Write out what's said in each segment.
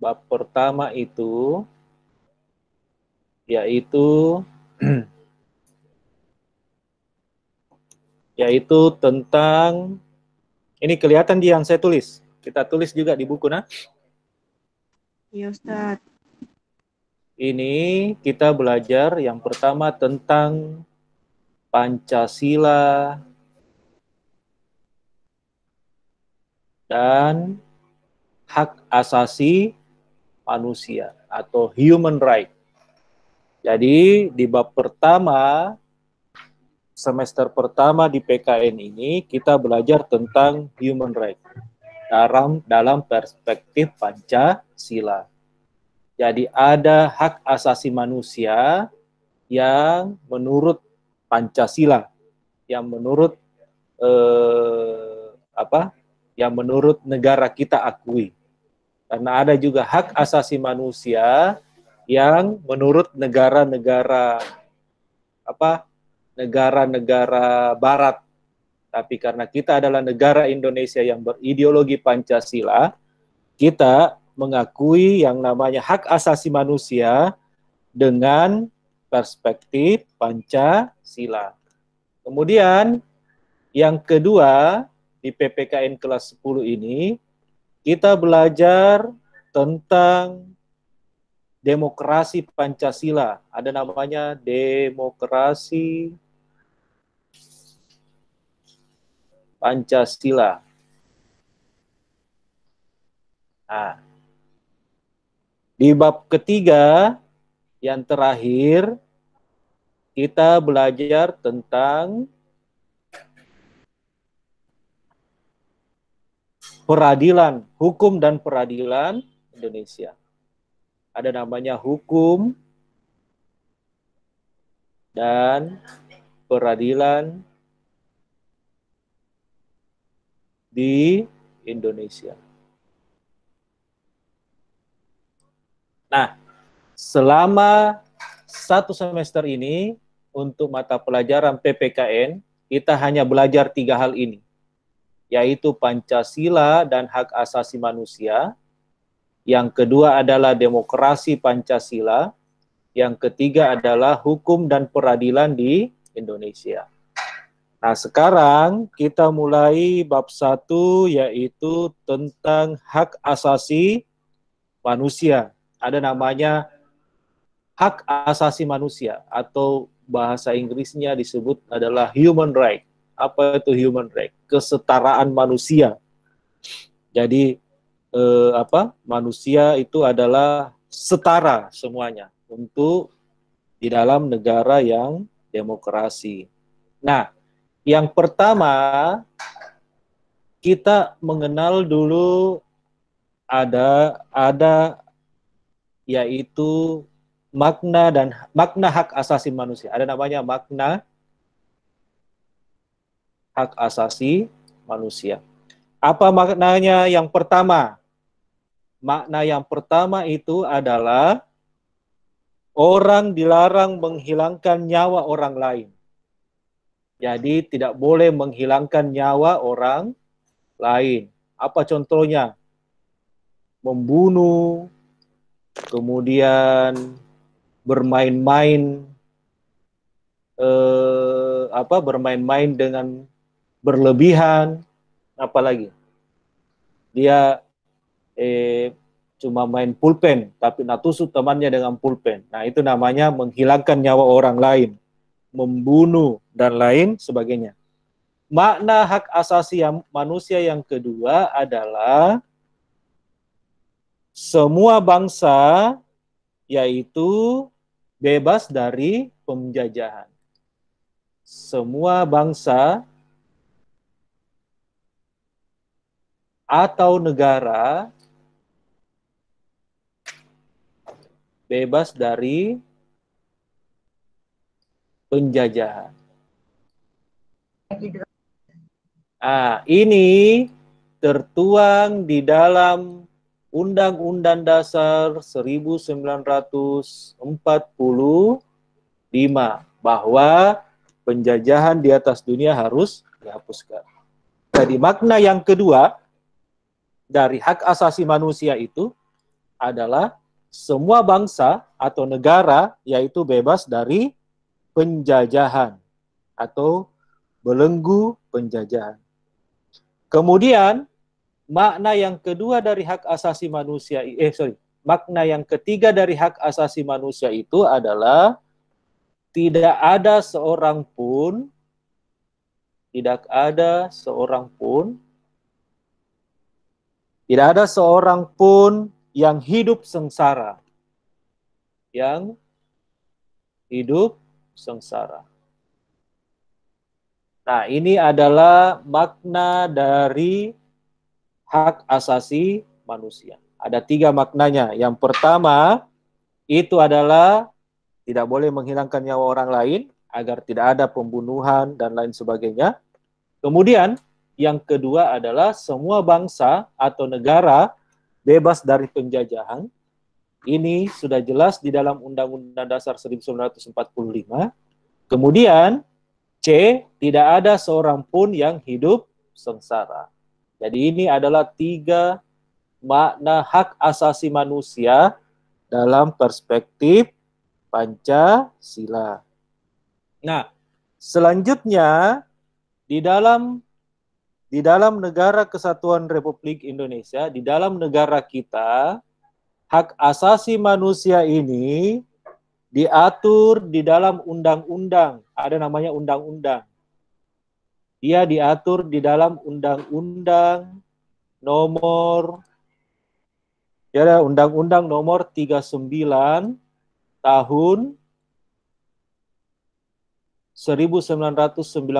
bab pertama itu yaitu tentang, ini kelihatan di yang saya tulis. Kita tulis juga di buku, nah. Iya, Ustaz. Ini kita belajar yang pertama tentang Pancasila dan hak asasi manusia atau human right. Jadi di bab pertama, semester pertama di PKN ini kita belajar tentang human right dalam perspektif Pancasila. Jadi ada hak asasi manusia yang menurut Pancasila, yang menurut yang menurut negara kita akui. Karena ada juga hak asasi manusia yang menurut negara-negara negara-negara barat. Tapi karena kita adalah negara Indonesia yang berideologi Pancasila, kita mengakui yang namanya hak asasi manusia dengan perspektif Pancasila. Kemudian yang kedua di PPKN kelas 10 ini kita belajar tentang demokrasi Pancasila. Ada namanya demokrasi Pancasila. Nah, di bab ketiga yang terakhir kita belajar tentang peradilan, hukum dan peradilan Indonesia. Ada namanya hukum dan peradilan di Indonesia. Nah, selama satu semester ini untuk mata pelajaran PPKN, kita hanya belajar 3 hal ini, yaitu Pancasila dan hak asasi manusia. Yang kedua adalah demokrasi Pancasila. Yang ketiga adalah hukum dan peradilan di Indonesia. Nah, sekarang kita mulai bab 1, yaitu tentang hak asasi manusia. Ada namanya hak asasi manusia, atau bahasa Inggrisnya disebut adalah human right. Apa itu human right? Kesetaraan manusia. Jadi manusia itu adalah setara semuanya untuk di dalam negara yang demokrasi. Nah, yang pertama kita mengenal dulu ada yaitu makna hak asasi manusia. Ada namanya makna hak asasi manusia. Apa maknanya yang pertama? Makna yang pertama itu adalah orang dilarang menghilangkan nyawa orang lain. Jadi tidak boleh menghilangkan nyawa orang lain. Apa contohnya? Membunuh, kemudian bermain-main bermain-main dengan berlebihan, apalagi dia cuma main pulpen tapi natusuk temannya dengan pulpen. Nah, itu namanya menghilangkan nyawa orang lain, membunuh dan lain sebagainya. Makna hak asasi manusia yang kedua adalah semua bangsa yaitu bebas dari penjajahan. Semua bangsa atau negara bebas dari penjajahan. Ini tertuang di dalam Undang-Undang Dasar 1945 bahwa penjajahan di atas dunia harus dihapuskan. Jadi makna yang kedua dari hak asasi manusia itu adalah semua bangsa atau negara yaitu bebas dari penjajahan atau belenggu penjajahan. Kemudian makna yang kedua dari hak asasi manusia, makna yang ketiga dari hak asasi manusia itu adalah tidak ada seorang pun yang hidup sengsara. Yang hidup sengsara. Nah, ini adalah makna dari hak asasi manusia. Ada 3 maknanya. Yang pertama, itu adalah tidak boleh menghilangkan nyawa orang lain, agar tidak ada pembunuhan dan lain sebagainya. Kemudian, yang kedua adalah semua bangsa atau negara bebas dari penjajahan. Ini sudah jelas di dalam Undang-Undang Dasar 1945. Kemudian, C, tidak ada seorang pun yang hidup sengsara. Jadi ini adalah 3 makna hak asasi manusia dalam perspektif Pancasila. Nah, selanjutnya di dalam negara Kesatuan Republik Indonesia, di dalam negara kita, hak asasi manusia ini diatur di dalam undang-undang. Ada namanya undang-undang. Dia diatur di dalam undang-undang nomor Undang-Undang nomor 39 tahun 1999.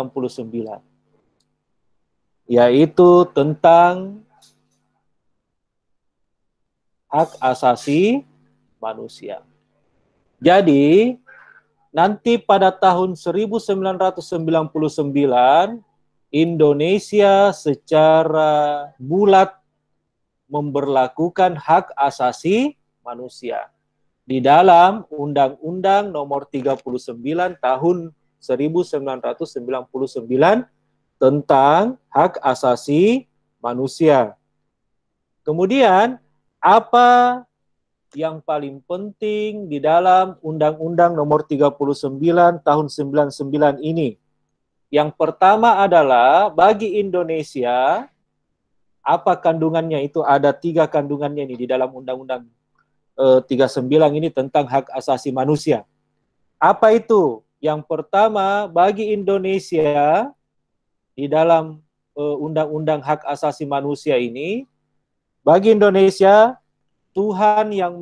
Yaitu tentang hak asasi manusia. Jadi, nanti pada tahun 1999, Indonesia secara bulat memberlakukan hak asasi manusia di dalam Undang-Undang nomor 39 tahun 1999 tentang hak asasi manusia. Kemudian, apa yang paling penting di dalam Undang-Undang nomor 39 tahun 99 ini? Yang pertama adalah bagi Indonesia, apa kandungannya itu? Ada 3 kandungannya ini di dalam Undang-Undang 39 ini tentang hak asasi manusia. Apa itu? Yang pertama, bagi Indonesia di dalam Undang-Undang hak asasi manusia ini, bagi Indonesia, Tuhan Yang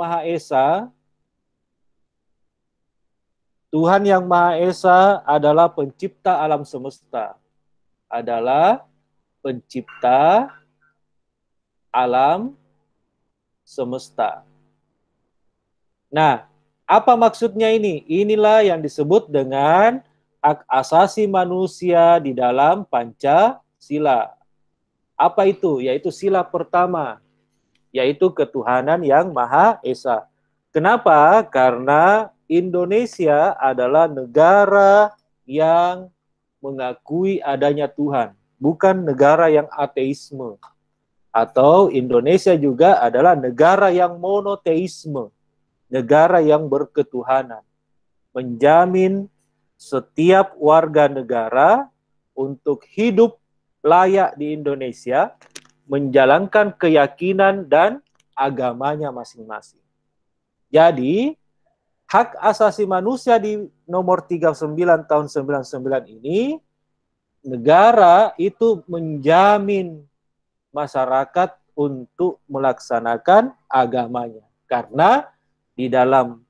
Maha Esa adalah pencipta alam semesta. Adalah pencipta alam semesta. Nah, apa maksudnya ini? Inilah yang disebut dengan hak asasi manusia di dalam Pancasila. Apa itu? Yaitu sila pertama, yaitu ketuhanan Yang Maha Esa. Kenapa? Karena Indonesia adalah negara yang mengakui adanya Tuhan, bukan negara yang ateisme. Atau Indonesia juga adalah negara yang monoteisme, negara yang berketuhanan, menjamin setiap warga negara untuk hidup layak di Indonesia, menjalankan keyakinan dan agamanya masing-masing. Jadi, hak asasi manusia di nomor 39 tahun 99 ini, negara itu menjamin masyarakat untuk melaksanakan agamanya. Karena di dalam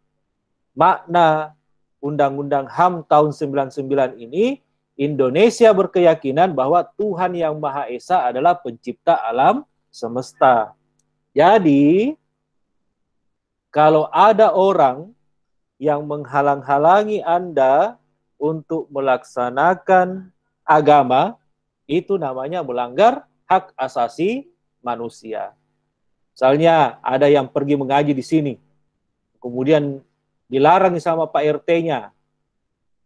makna Undang-Undang HAM tahun 99 ini, Indonesia berkeyakinan bahwa Tuhan Yang Maha Esa adalah pencipta alam semesta. Jadi, kalau ada orang yang menghalang-halangi Anda untuk melaksanakan agama, itu namanya melanggar hak asasi manusia. Misalnya ada yang pergi mengaji di sini, kemudian dilarang sama Pak RT-nya.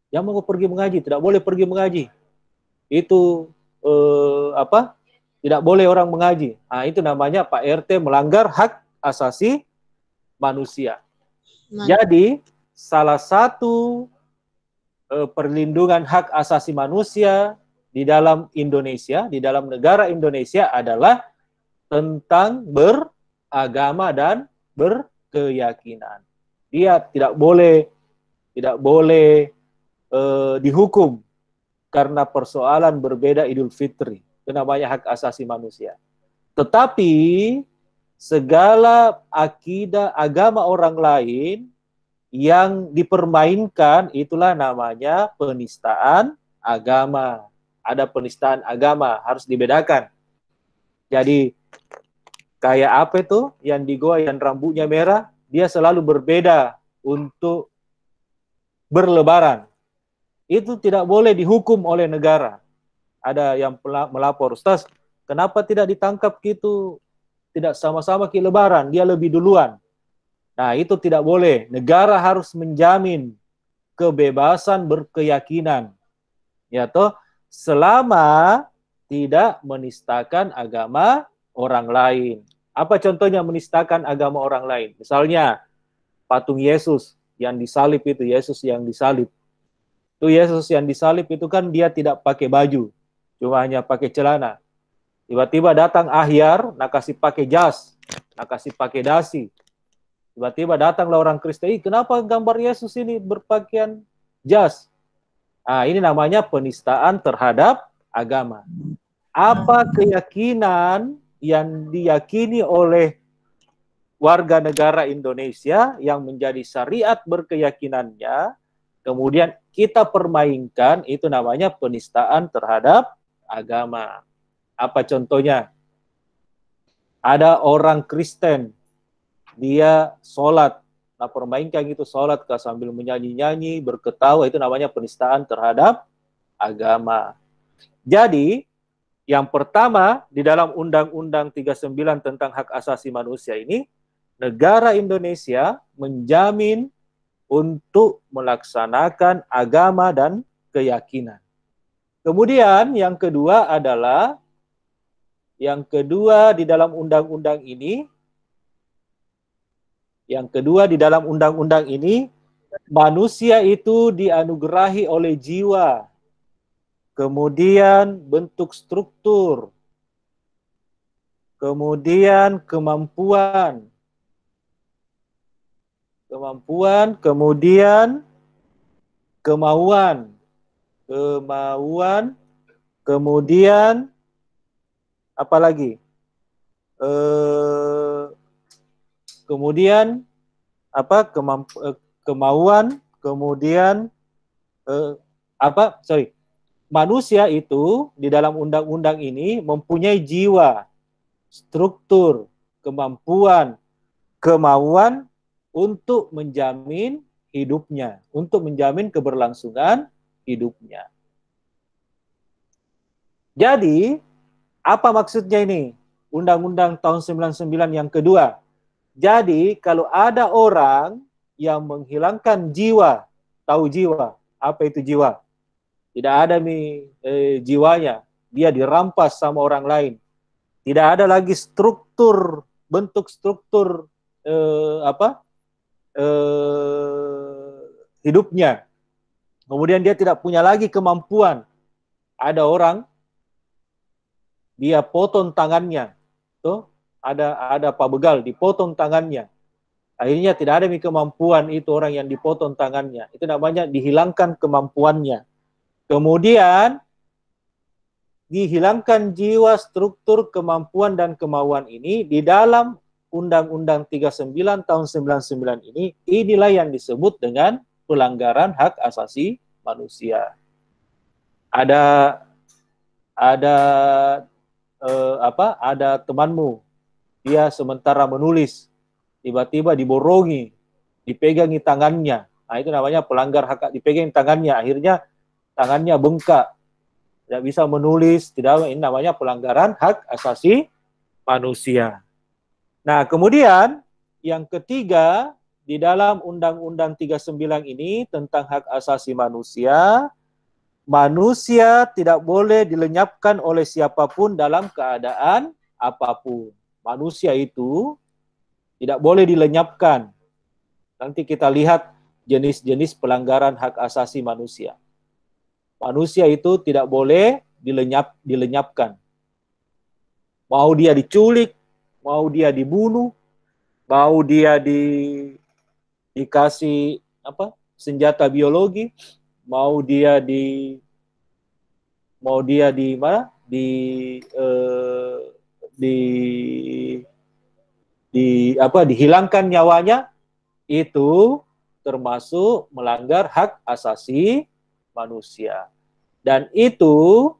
Yang mau pergi mengaji, tidak boleh pergi mengaji. Itu tidak boleh orang mengaji. Nah, itu namanya Pak RT melanggar hak asasi manusia. Man- Jadi, salah satu perlindungan hak asasi manusia di dalam Indonesia, di dalam negara Indonesia adalah tentang beragama dan berkeyakinan. Dia tidak boleh dihukum karena persoalan berbeda Idul Fitri. Itu namanya hak asasi manusia. Tetapi segala akidah agama orang lain yang dipermainkan, itulah namanya penistaan agama. Ada penistaan agama, harus dibedakan. Jadi kayak apa itu yang di goa yang rambutnya merah, dia selalu berbeda untuk berlebaran. Itu tidak boleh dihukum oleh negara. Ada yang melapor, Ustaz, kenapa tidak ditangkap gitu? Tidak sama-sama ke lebaran, dia lebih duluan. Nah, itu tidak boleh. Negara harus menjamin kebebasan berkeyakinan. Ya toh, selama tidak menistakan agama orang lain. Apa contohnya menistakan agama orang lain? Misalnya patung Yesus yang disalib itu, Yesus yang disalib. Itu Yesus yang disalib itu kan dia tidak pakai baju, cuma hanya pakai celana. Tiba-tiba datang Ahyar, nak kasih pakai jas, nak kasih pakai dasi. Tiba-tiba datanglah orang Kristen, kenapa gambar Yesus ini berpakaian jas? Nah, ini namanya penistaan terhadap agama. Apa keyakinan yang diyakini oleh warga negara Indonesia yang menjadi syariat berkeyakinannya, kemudian kita permainkan, itu namanya penistaan terhadap agama. Apa contohnya? Ada orang Kristen, dia sholat, nah permainkan itu sholat sambil menyanyi-nyanyi, berketawa, itu namanya penistaan terhadap agama. Jadi, yang pertama di dalam Undang-Undang 39 tentang hak asasi manusia ini, negara Indonesia menjamin untuk melaksanakan agama dan keyakinan. Kemudian yang kedua adalah, di dalam undang-undang ini, manusia itu dianugerahi oleh jiwa, kemudian bentuk struktur, kemudian kemampuan, kemudian kemauan, kemudian apa lagi? Kemudian apa? Kemauan, kemudian manusia itu di dalam undang-undang ini mempunyai jiwa, struktur, kemampuan, kemauan untuk menjamin hidupnya, untuk menjamin keberlangsungan hidupnya. Jadi, apa maksudnya ini? Undang-Undang tahun 99 yang kedua. Jadi, kalau ada orang yang menghilangkan jiwa, tahu jiwa, apa itu jiwa? Tidak ada jiwanya, dia dirampas sama orang lain. Tidak ada lagi struktur, bentuk struktur hidupnya. Kemudian dia tidak punya lagi kemampuan. Ada orang, dia potong tangannya, tuh ada Pak Begal dipotong tangannya. Akhirnya tidak ada kemampuan itu orang yang dipotong tangannya. Itu namanya dihilangkan kemampuannya. Kemudian dihilangkan jiwa, struktur, kemampuan dan kemauan ini di dalam Undang-Undang 39 tahun 99 ini, inilah yang disebut dengan pelanggaran hak asasi manusia. Ada temanmu, dia sementara menulis, tiba-tiba diborongi, dipegangi tangannya. Nah, itu namanya pelanggar hak, dipegang tangannya, akhirnya tangannya bengkak, tidak bisa menulis, ini namanya pelanggaran hak asasi manusia. Nah, kemudian yang ketiga, di dalam Undang-Undang 39 ini tentang hak asasi manusia, manusia tidak boleh dilenyapkan oleh siapapun dalam keadaan apapun. Manusia itu tidak boleh dilenyapkan. Nanti kita lihat jenis-jenis pelanggaran hak asasi manusia. Manusia itu tidak boleh dilenyapkan. Mau dia diculik, mau dia dibunuh, mau dia dikasih senjata biologi, mau dia di mana? Di dihilangkan nyawanya, itu termasuk melanggar hak asasi manusia. Dan itu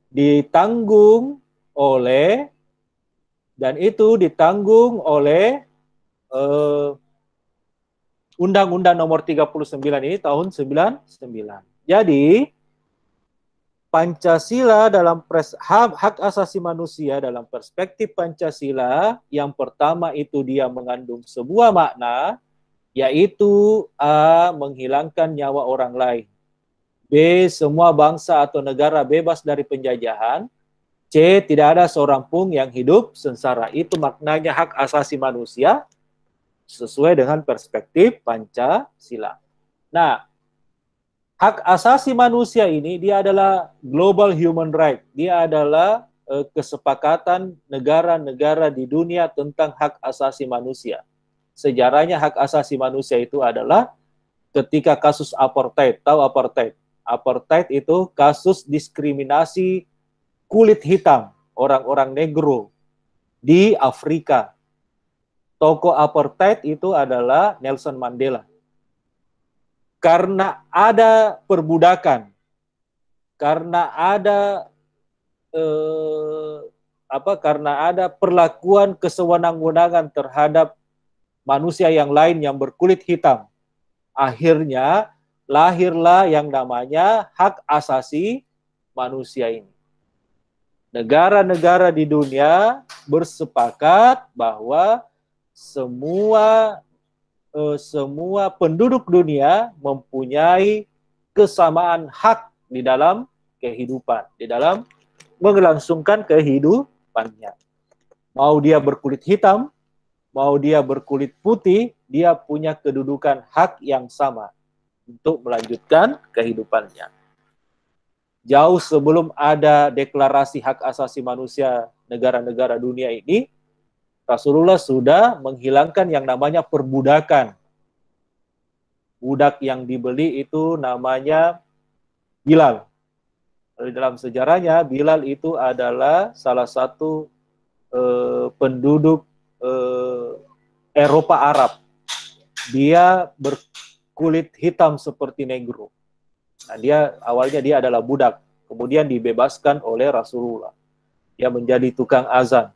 ditanggung oleh Undang-Undang Nomor 39 ini tahun 99. Jadi Pancasila dalam hak asasi manusia dalam perspektif Pancasila, yang pertama itu dia mengandung sebuah makna, yaitu A. menghilangkan nyawa orang lain, B. semua bangsa atau negara bebas dari penjajahan, C. tidak ada seorang pun yang hidup sengsara. Itu maknanya hak asasi manusia sesuai dengan perspektif Pancasila. Nah, hak asasi manusia ini dia adalah global human right. Dia adalah kesepakatan negara-negara di dunia tentang hak asasi manusia. Sejarahnya hak asasi manusia itu adalah ketika kasus apartheid. Tahu apartheid? Apartheid itu kasus diskriminasi kulit hitam, orang-orang negro di Afrika. Tokoh apartheid itu adalah Nelson Mandela. Karena ada perbudakan, karena ada perlakuan kesewenang-wenangan terhadap manusia yang lain yang berkulit hitam, akhirnya lahirlah yang namanya hak asasi manusia ini. Negara-negara di dunia bersepakat bahwa semua penduduk dunia mempunyai kesamaan hak di dalam kehidupan, di dalam melangsungkan kehidupannya. Mau dia berkulit hitam, mau dia berkulit putih, dia punya kedudukan hak yang sama untuk melanjutkan kehidupannya. Jauh sebelum ada deklarasi hak asasi manusia negara-negara dunia ini, Rasulullah sudah menghilangkan yang namanya perbudakan. Budak yang dibeli itu namanya Bilal. Dalam sejarahnya, Bilal itu adalah salah satu penduduk Eropa Arab. Dia berkulit hitam seperti negro. Nah, awalnya dia adalah budak, kemudian dibebaskan oleh Rasulullah. Dia menjadi tukang azan.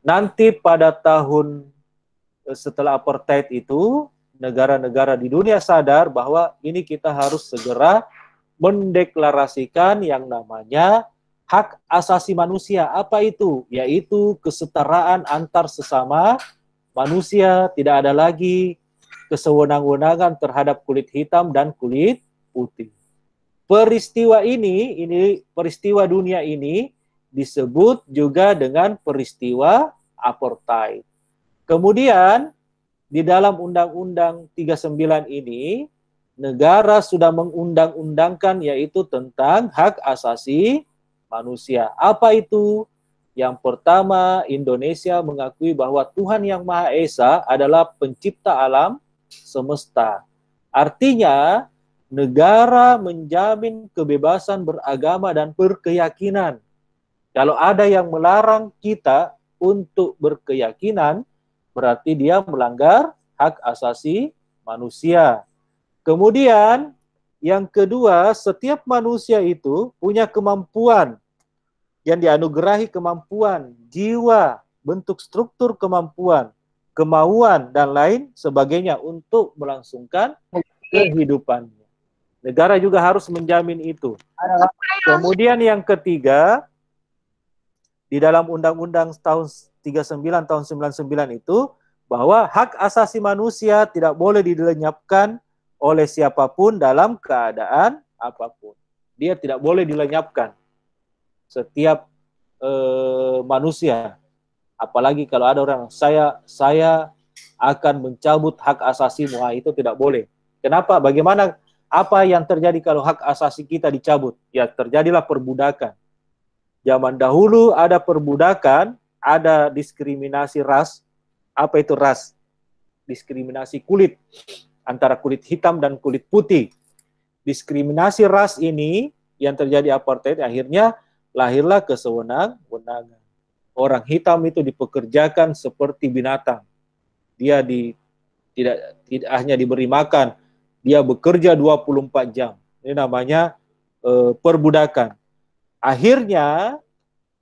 Nanti pada tahun setelah apartheid itu, negara-negara di dunia sadar bahwa ini kita harus segera mendeklarasikan yang namanya hak asasi manusia. Apa itu? Yaitu kesetaraan antar sesama manusia, tidak ada lagi kesewenang-wenangan terhadap kulit hitam dan kulit putih. Peristiwa peristiwa dunia ini disebut juga dengan peristiwa apartheid. Kemudian di dalam Undang-Undang 39 ini, negara sudah mengundang-undangkan yaitu tentang hak asasi manusia. Apa itu? Yang pertama, Indonesia mengakui bahwa Tuhan Yang Maha Esa adalah pencipta alam semesta. Artinya, negara menjamin kebebasan beragama dan berkeyakinan. Kalau ada yang melarang kita untuk berkeyakinan, berarti dia melanggar hak asasi manusia. Kemudian, yang kedua, setiap manusia itu punya kemampuan, yang dianugerahi kemampuan, jiwa, bentuk struktur kemampuan, kemauan, dan lain sebagainya untuk melangsungkan kehidupannya. Negara juga harus menjamin itu. Kemudian yang ketiga, di dalam Undang-Undang tahun 39 tahun 99 itu, bahwa hak asasi manusia tidak boleh dilenyapkan oleh siapapun dalam keadaan apapun. Dia tidak boleh dilenyapkan. Setiap manusia Apalagi kalau ada orang, saya akan mencabut hak asasimu, itu tidak boleh. Kenapa? Bagaimana, apa yang terjadi kalau hak asasi kita dicabut? Ya terjadilah perbudakan. Zaman dahulu ada perbudakan, ada diskriminasi ras. Apa itu ras? Diskriminasi kulit, antara kulit hitam dan kulit putih. Diskriminasi ras ini yang terjadi apartheid, akhirnya lahirlah kesewenang-wenangan. Orang hitam itu dipekerjakan seperti binatang. Dia tidak hanya diberi makan, dia bekerja 24 jam. Ini namanya perbudakan. Akhirnya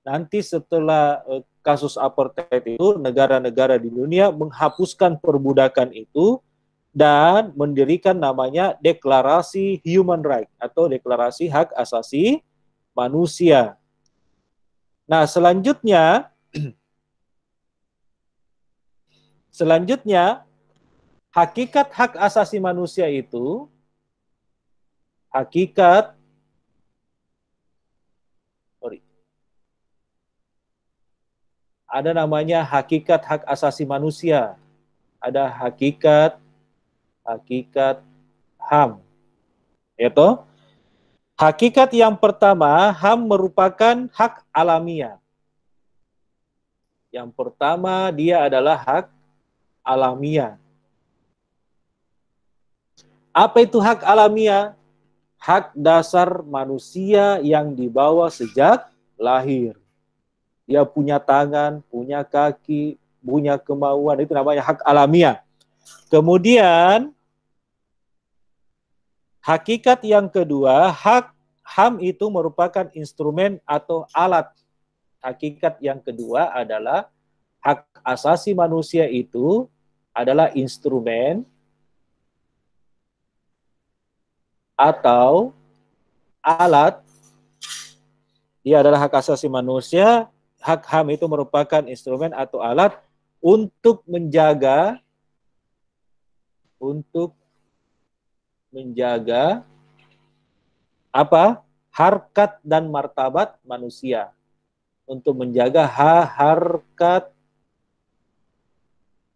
nanti setelah kasus apartheid itu, negara-negara di dunia menghapuskan perbudakan itu dan mendirikan namanya Deklarasi Human Rights atau Deklarasi Hak Asasi Manusia. Nah, selanjutnya hakikat hak asasi manusia itu, ada namanya hakikat hak asasi manusia, ada hakikat HAM. Yaitu hakikat yang pertama, HAM merupakan hak alamiah. Yang pertama, dia adalah hak alamiah. Apa itu hak alamiah? Hak dasar manusia yang dibawa sejak lahir. Dia punya tangan, punya kaki, punya kemauan, itu namanya hak alamiah. Kemudian, hakikat yang kedua, hak HAM itu merupakan instrumen atau alat. Hakikat yang kedua adalah hak asasi manusia itu adalah instrumen atau alat. Dia adalah hak asasi manusia, hak HAM itu merupakan instrumen atau alat untuk menjaga apa? Harkat dan martabat manusia. Untuk menjaga harkat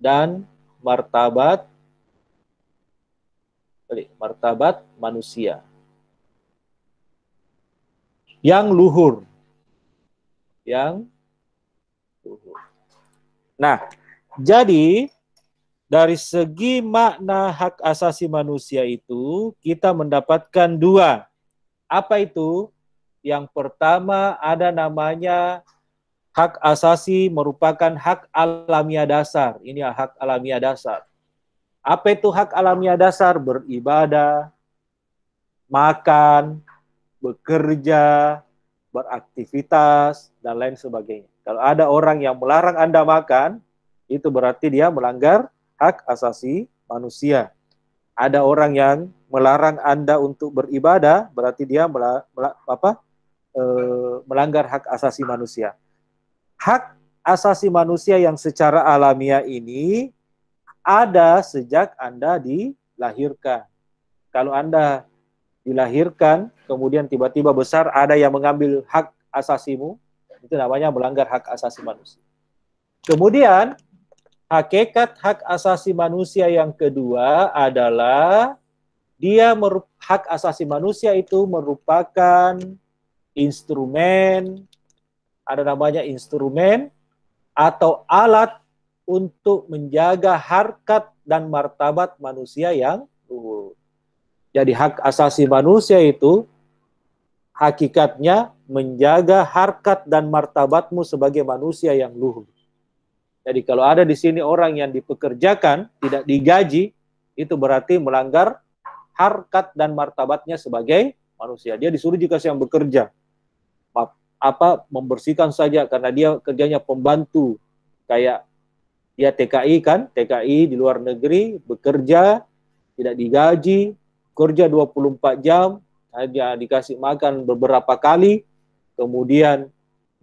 dan martabat manusia yang luhur. Nah, jadi dari segi makna hak asasi manusia itu kita mendapatkan dua. Apa itu? Yang pertama ada namanya hak asasi merupakan hak alamiah dasar. Ini hak alamiah dasar. Apa itu hak alamiah dasar? Beribadah, makan, bekerja, beraktivitas, dan lain sebagainya. Kalau ada orang yang melarang Anda makan, itu berarti dia melanggar hak asasi manusia. Ada orang yang melarang Anda untuk beribadah, berarti dia melanggar hak asasi manusia. Hak asasi manusia yang secara alamiah ini ada sejak Anda dilahirkan. Kalau Anda dilahirkan, kemudian tiba-tiba besar ada yang mengambil hak asasimu, itu namanya melanggar hak asasi manusia. Kemudian, hakikat hak asasi manusia yang kedua adalah hak asasi manusia itu merupakan instrumen, ada namanya instrumen atau alat untuk menjaga harkat dan martabat manusia yang luhur. Jadi hak asasi manusia itu hakikatnya menjaga harkat dan martabatmu sebagai manusia yang luhur. Jadi kalau ada di sini orang yang dipekerjakan, tidak digaji, itu berarti melanggar harkat dan martabatnya sebagai manusia. Dia disuruh jika yang bekerja, membersihkan saja karena dia kerjanya pembantu. Kayak dia TKI kan, TKI di luar negeri, bekerja, tidak digaji, kerja 24 jam, hanya dikasih makan beberapa kali, kemudian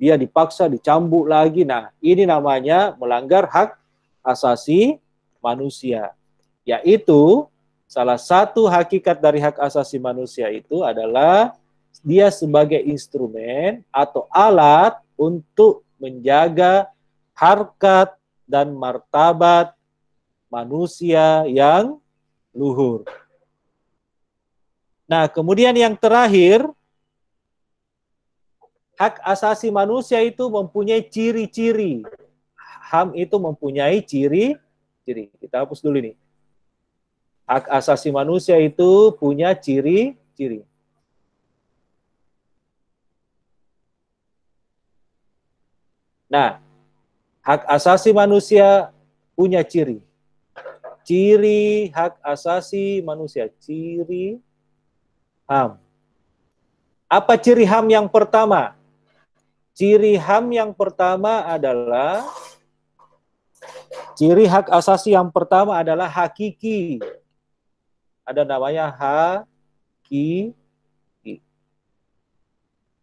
dia dipaksa dicambuk lagi. Nah, ini namanya melanggar hak asasi manusia. Yaitu salah satu hakikat dari hak asasi manusia itu adalah dia sebagai instrumen atau alat untuk menjaga harkat dan martabat manusia yang luhur. Nah, kemudian yang terakhir, hak asasi manusia itu mempunyai ciri-ciri. HAM itu mempunyai ciri-ciri. Kita hapus dulu nih. Hak asasi manusia itu punya ciri-ciri. Nah, hak asasi manusia punya ciri. Ciri hak asasi manusia, ciri HAM. Apa ciri HAM yang pertama? Ciri HAM yang pertama adalah, ciri hak asasi yang pertama adalah hakiki. Ada namanya hakiki.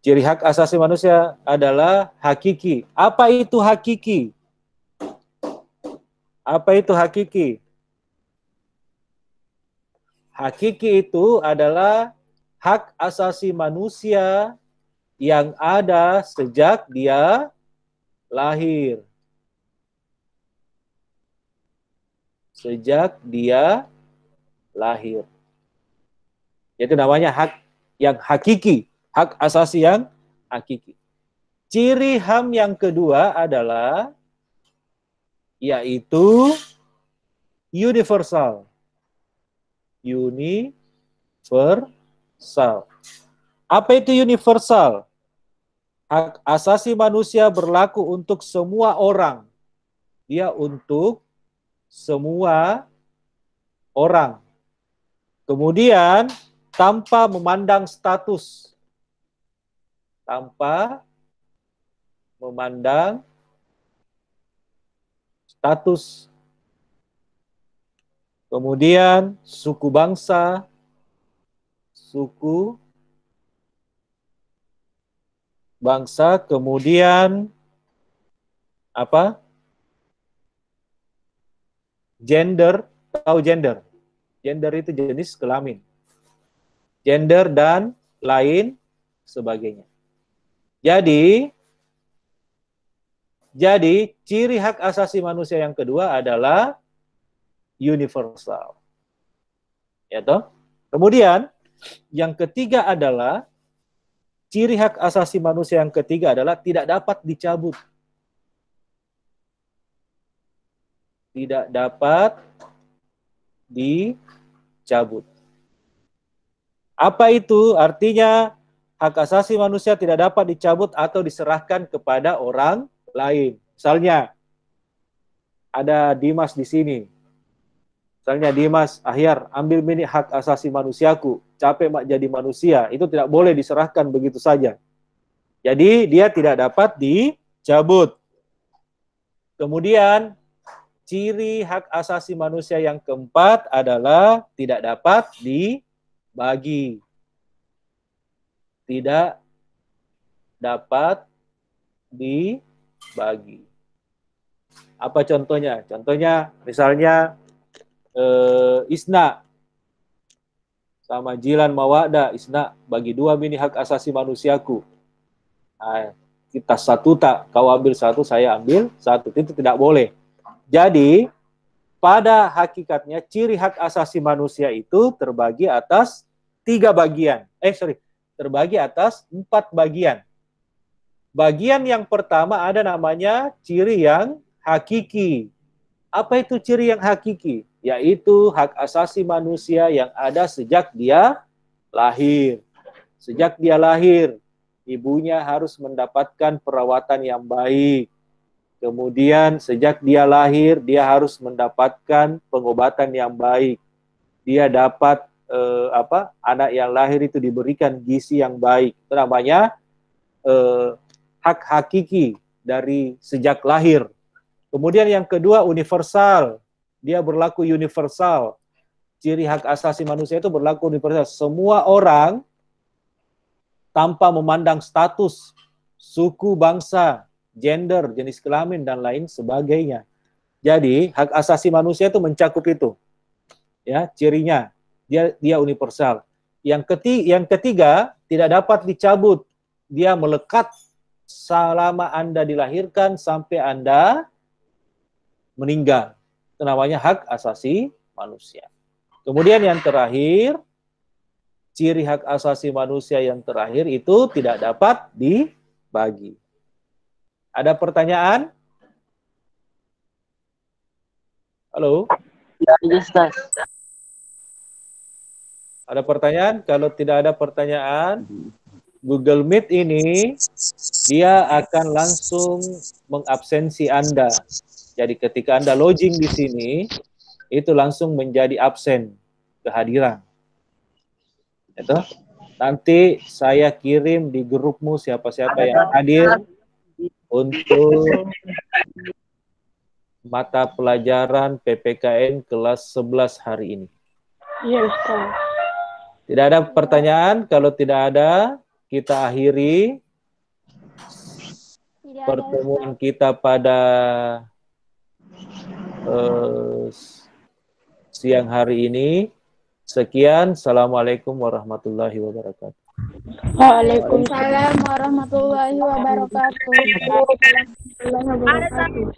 Ciri hak asasi manusia adalah hakiki. Apa itu hakiki? Apa itu hakiki? Hakiki itu adalah hak asasi manusia yang ada sejak dia lahir. Sejak dia lahir. Itu namanya hak yang hakiki. Hak asasi yang hakiki. Ciri HAM yang kedua adalah yaitu universal. Universal. Apa itu universal? Hak asasi manusia berlaku untuk semua orang. Dia untuk semua orang. Kemudian tanpa memandang status. Tanpa memandang status. Kemudian suku bangsa, kemudian apa? Gender, tahu gender? Gender itu jenis kelamin. Gender dan lain sebagainya. Jadi ciri hak asasi manusia yang kedua adalah universal. Ya toh? Kemudian yang ketiga adalah, ciri hak asasi manusia yang ketiga adalah tidak dapat dicabut. Tidak dapat dicabut. Apa itu? Artinya hak asasi manusia tidak dapat dicabut atau diserahkan kepada orang lain. Misalnya ada Dimas di sini. Misalnya Dimas, Ahyar, ambil milik hak asasi manusiaku. Capek mak jadi manusia. Itu tidak boleh diserahkan begitu saja. Jadi dia tidak dapat dicabut. Kemudian ciri hak asasi manusia yang keempat adalah tidak dapat dibagi. Tidak dapat dibagi. Apa contohnya? Contohnya misalnya Isna sama Jilan Mawada. Isna, bagi dua bini hak asasi manusiaku. Nah, kita satu tak, kau ambil satu, saya ambil satu. Itu tidak boleh. Jadi pada hakikatnya ciri hak asasi manusia itu terbagi atas 3 bagian. Terbagi atas 4 bagian. Bagian yang pertama ada namanya ciri yang hakiki. Apa itu ciri yang hakiki? Yaitu hak asasi manusia yang ada sejak dia lahir. Sejak dia lahir, ibunya harus mendapatkan perawatan yang baik. Kemudian sejak dia lahir, dia harus mendapatkan pengobatan yang baik. Dia dapat anak yang lahir itu diberikan gizi yang baik. Itu namanya hak hakiki dari sejak lahir. Kemudian yang kedua universal. Dia berlaku universal. Ciri hak asasi manusia itu berlaku universal. Semua orang tanpa memandang status, suku, bangsa, gender, jenis kelamin, dan lain sebagainya. Jadi hak asasi manusia itu mencakup itu. Ya, cirinya dia universal. Yang ketiga tidak dapat dicabut. Dia melekat selama Anda dilahirkan sampai Anda meninggal. Itu namanya hak asasi manusia. Kemudian yang terakhir, ciri hak asasi manusia yang terakhir itu tidak dapat dibagi. Ada pertanyaan? Halo? Ya, Ustaz. Ada pertanyaan? Kalau tidak ada pertanyaan, Google Meet ini dia akan langsung mengabsensi Anda. Jadi ketika Anda login di sini, itu langsung menjadi absen kehadiran. Itu. Nanti saya kirim di grupmu siapa-siapa yang hadir untuk mata pelajaran PPKN kelas 11 hari ini. Iya, Ustaz. Tidak ada pertanyaan? Kalau tidak ada, kita akhiri pertemuan kita pada siang hari ini. Sekian, Assalamualaikum warahmatullahi wabarakatuh. Waalaikumsalam warahmatullahi wabarakatuh. Warahmatullahi wabarakatuh.